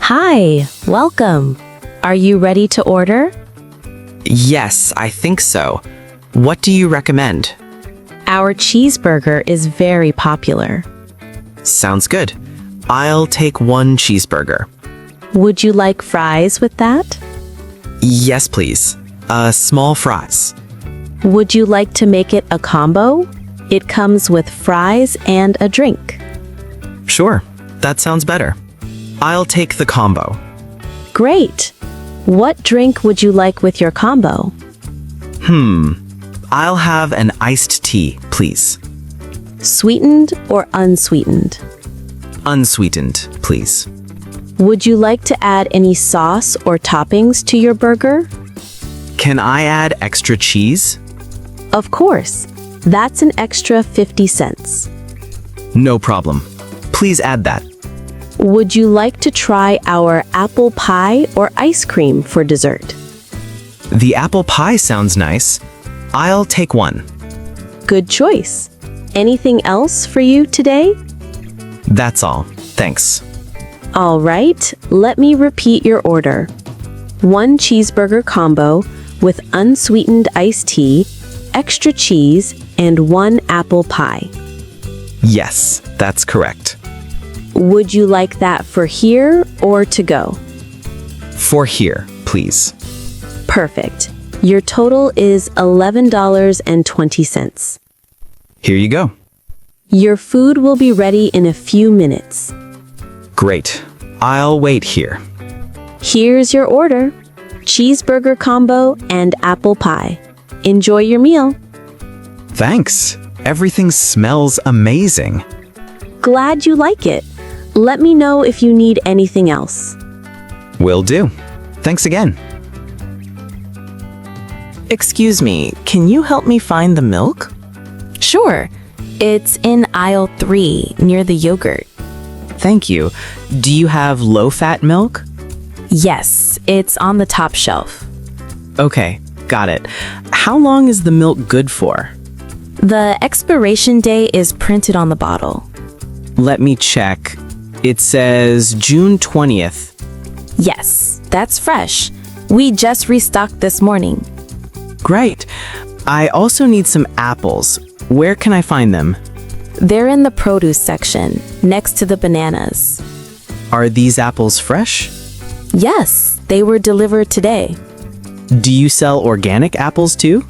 Hi, welcome. Are you ready to order? Yes, I think so. What do you recommend? Our cheeseburger is very popular. Sounds good. I'll take one cheeseburger. Would you like fries with that? Yes, please. Small fries. Would you like to make it a combo? It comes with fries and a drink. Sure, that sounds better. I'll take the combo. Great. What drink would you like with your combo? I'll have an iced tea, please. Sweetened or unsweetened? Unsweetened, please. Would you like to add any sauce or toppings to your burger? Can I add extra cheese? Of course. That's an extra 50 cents. No problem. Please add that. Would you like to try our apple pie or ice cream for dessert? The apple pie sounds nice. I'll take one. Good choice. Anything else for you today? That's all. Thanks. All right, let me repeat your order. One cheeseburger combo with unsweetened iced tea, extra cheese, and one apple pie. Yes, that's correct. Would you like that for here or to go? For here, please. Perfect. Your total is $11.20. Here you go. Your food will be ready in a few minutes. Great. I'll wait here. Here's your order. Cheeseburger combo and apple pie. Enjoy your meal. Thanks. Everything smells amazing. Glad you like it. Let me know if you need anything else. Will do. Thanks again. Excuse me, can you help me find the milk? Sure. It's in aisle 3 near the yogurt. Thank you. Do you have low-fat milk? Yes, it's on the top shelf. Okay, got it. How long is the milk good for? The expiration date is printed on the bottle. Let me check. It says June 20th. Yes, that's fresh. We just restocked this morning. Great. I also need some apples. Where can I find them? They're in the produce section, next to the bananas. Are these apples fresh? Yes, they were delivered today. Do you sell organic apples too?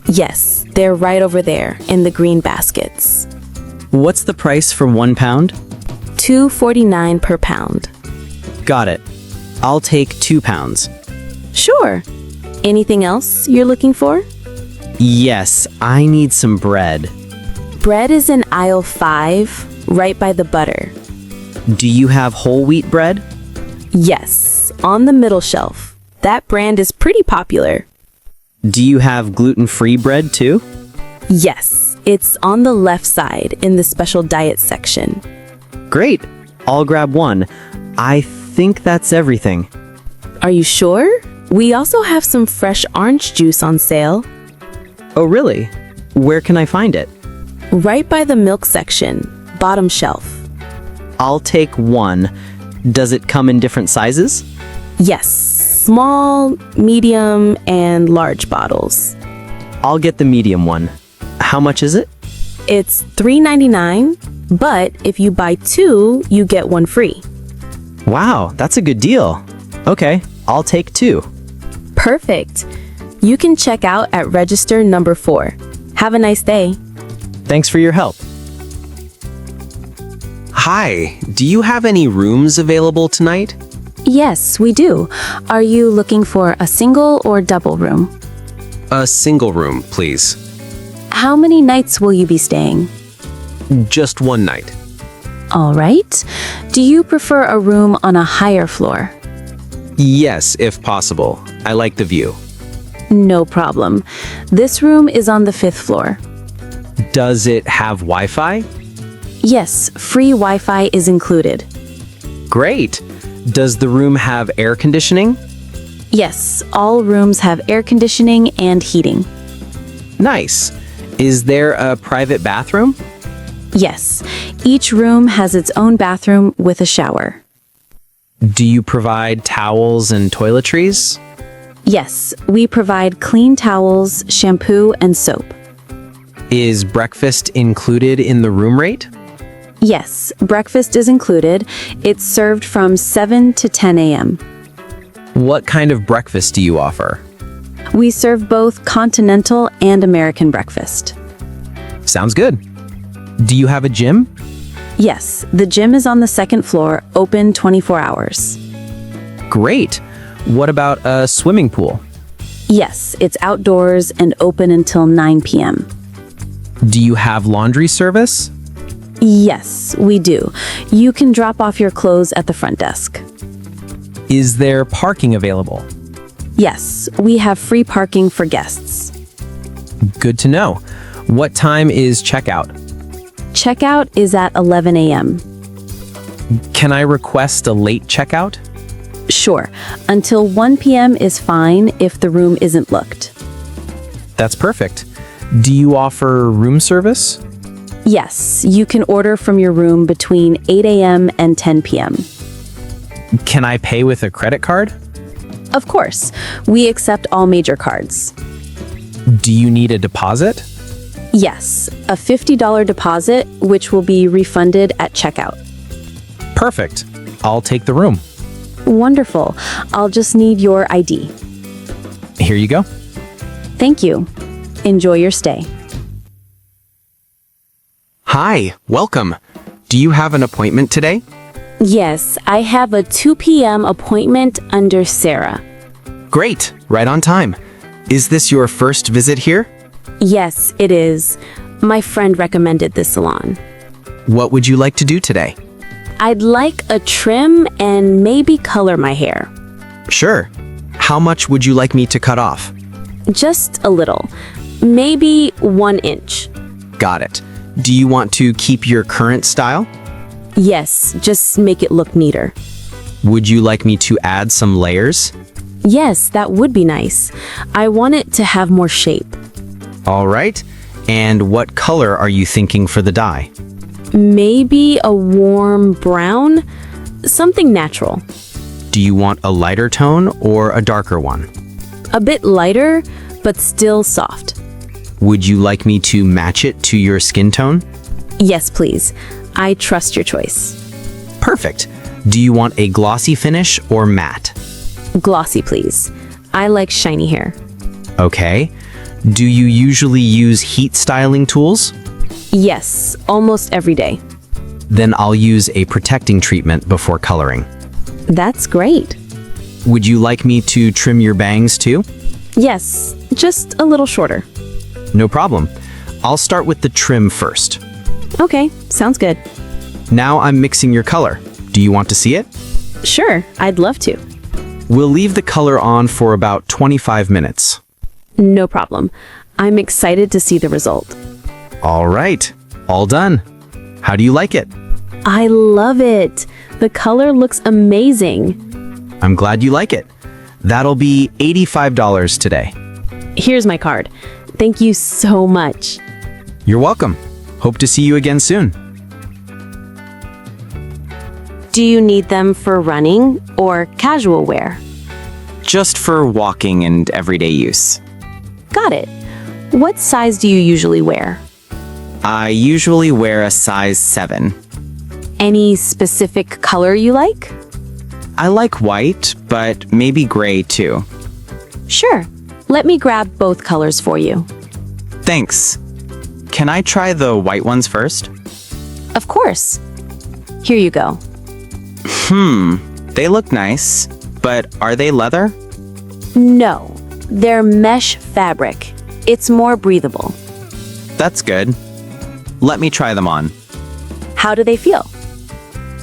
Yes, they're right over there in the green baskets. What's the price for 1 pound? $2.49 per pound. Got it. I'll take 2 pounds. Sure. Anything else you're looking for? Yes, I need some bread. Bread is in aisle 5, right by the butter. Do you have whole wheat bread? Yes, on the middle shelf. That brand is pretty popular. Do you have gluten-free bread too? Yes, it's on the left side in the special diet section. Great. I'll grab one. I think that's everything. Are you sure? We also have some fresh orange juice on sale. Oh, really? Where can I find it? Right by the milk section, bottom shelf. I'll take one. Does it come in different sizes? Yes, small, medium, and large bottles. I'll get the medium one. How much is it? It's $3.99, but if you buy 2, you get 1 free. Wow, that's a good deal. Okay, I'll take 2. Perfect. You can check out at register number 4. Have a nice day. Thanks for your help. Hi, do you have any rooms available tonight? Yes, we do. Are you looking for a single or double room? A single room, please. How many nights will you be staying? Just one night. All right. Do you prefer a room on a higher floor? Yes, if possible. I like the view. No problem. This room is on the 5th floor. Does it have Wi-Fi? Yes, free Wi-Fi is included. Great. Does the room have air conditioning? Yes, all rooms have air conditioning and heating. Nice. Is there a private bathroom? Yes, each room has its own bathroom with a shower. Do you provide towels and toiletries? Yes, we provide clean towels, shampoo, and soap. Is breakfast included in the room rate? Yes, breakfast is included. It's served from 7 to 10 a.m. What kind of breakfast do you offer? We serve both continental and American breakfast. Sounds good. Do you have a gym? Yes, the gym is on the second floor, open 24 hours. Great. What about a swimming pool? Yes, it's outdoors and open until 9 p.m. Do you have laundry service? Yes, we do. You can drop off your clothes at the front desk. Is there parking available? Yes, we have free parking for guests. Good to know. What time is checkout? Checkout is at 11 a.m. Can I request a late checkout? Sure, until 1 p.m. is fine if the room isn't booked. That's perfect. Do you offer room service? Yes, you can order from your room between 8 a.m. and 10 p.m. Can I pay with a credit card? Of course, we accept all major cards. Do you need a deposit? Yes, a $50 deposit, which will be refunded at checkout. Perfect. I'll take the room. Wonderful. I'll just need your ID. Here you go. Thank you. Enjoy your stay. Hi, welcome. Do you have an appointment today? Yes, I have a 2 p.m. appointment under Sarah. Great, right on time. Is this your first visit here? Yes, it is. My friend recommended this salon. What would you like to do today? I'd like a trim and maybe color my hair. Sure. How much would you like me to cut off? Just a little. Maybe 1 inch. Got it. Do you want to keep your current style? Yes, just make it look neater. Would you like me to add some layers? Yes, that would be nice. I want it to have more shape. All right. And what color are you thinking for the dye? Maybe a warm brown? Something natural. Do you want a lighter tone or a darker one? A bit lighter, but still soft. Would you like me to match it to your skin tone? Yes, please. I trust your choice. Perfect. Do you want a glossy finish or matte? Glossy, please. I like shiny hair. Okay. Do you usually use heat styling tools? Yes, almost every day. Then I'll use a protecting treatment before coloring. That's great. Would you like me to trim your bangs too? Yes, just a little shorter. No problem. I'll start with the trim first. Okay, sounds good. Now I'm mixing your color. Do you want to see it? Sure, I'd love to. We'll leave the color on for about 25 minutes. No problem. I'm excited to see the result. All right, all done. How do you like it? I love it. The color looks amazing. I'm glad you like it. That'll be $85 today. Here's my card. Thank you so much. You're welcome. Hope to see you again soon. Do you need them for running or casual wear? Just for walking and everyday use. Got it. What size do you usually wear? I usually wear a size 7. Any specific color you like? I like white, but maybe gray too. Sure. Let me grab both colors for you. Thanks. Can I try the white ones first? Of course. Here you go. They look nice, but are they leather? No, they're mesh fabric. It's more breathable. That's good. Let me try them on. How do they feel?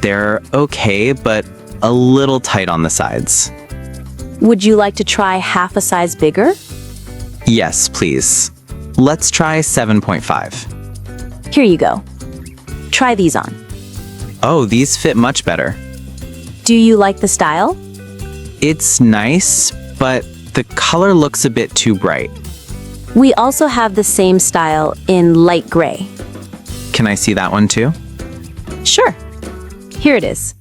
They're okay, but a little tight on the sides. Would you like to try half a size bigger? Yes, please. Let's try 7.5. Here you go. Try these on. Oh, these fit much better. Do you like the style? It's nice, but the color looks a bit too bright. We also have the same style in light gray. Can I see that one too? Sure. Here it is.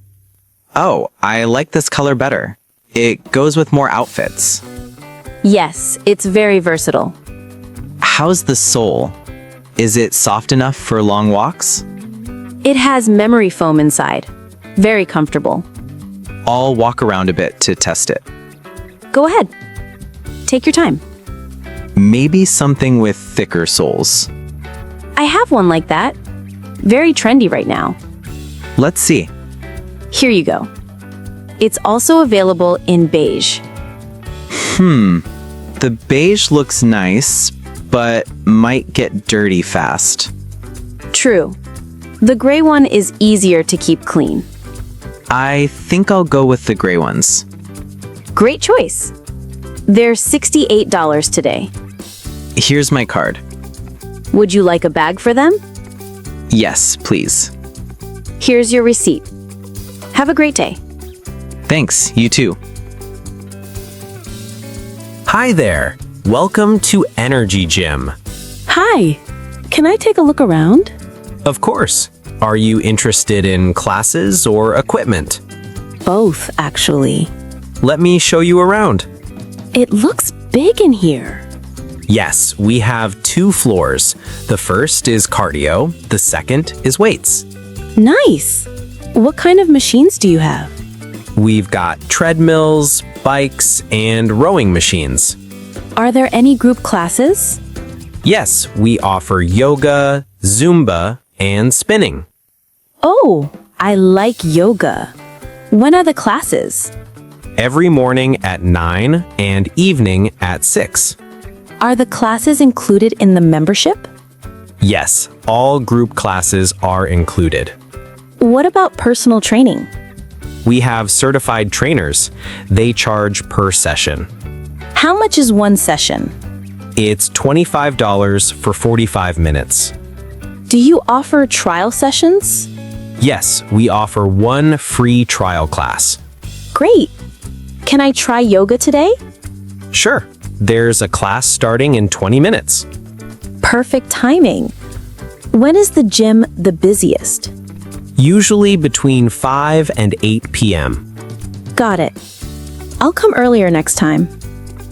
Oh, I like this color better. It goes with more outfits. Yes, it's very versatile. How's the sole? Is it soft enough for long walks? It has memory foam inside. Very comfortable. I'll walk around a bit to test it. Go ahead. Take your time. Maybe something with thicker soles. I have one like that. Very trendy right now. Let's see. Here you go. It's also available in beige. The beige looks nice, but might get dirty fast. True. The gray one is easier to keep clean. I think I'll go with the gray ones. Great choice. They're $68 today. Here's my card. Would you like a bag for them? Yes, please. Here's your receipt. Have a great day. Thanks, you too. Hi there. Welcome to Energy Gym. Hi. Can I take a look around? Of course. Are you interested in classes or equipment? Both, actually. Let me show you around. It looks big in here. Yes, we have 2 floors. The first is cardio, the second is weights. Nice. What kind of machines do you have? We've got treadmills, bikes, and rowing machines. Are there any group classes? Yes, we offer yoga, Zumba, and spinning. Oh, I like yoga. When are the classes? Every morning at 9 and evening at 6. Are the classes included in the membership? Yes, all group classes are included. What about personal training? We have certified trainers. They charge per session. How much is one session? It's $25 for 45 minutes. Do you offer trial sessions? Yes, we offer 1 free trial class. Great. Can I try yoga today? Sure, there's a class starting in 20 minutes. Perfect timing. When is the gym the busiest? Usually between 5 and 8 p.m. Got it. I'll come earlier next time.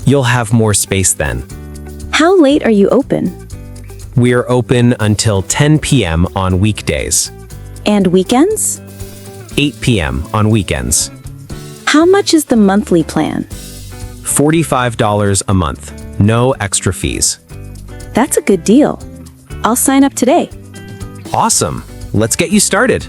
You'll have more space then. How late are you open? We're open until 10 p.m. on weekdays, And weekends? 8 p.m. on weekends. How much is the monthly plan? $45 a month, no extra fees. That's a good deal. I'll sign up today. Awesome. Let's get you started.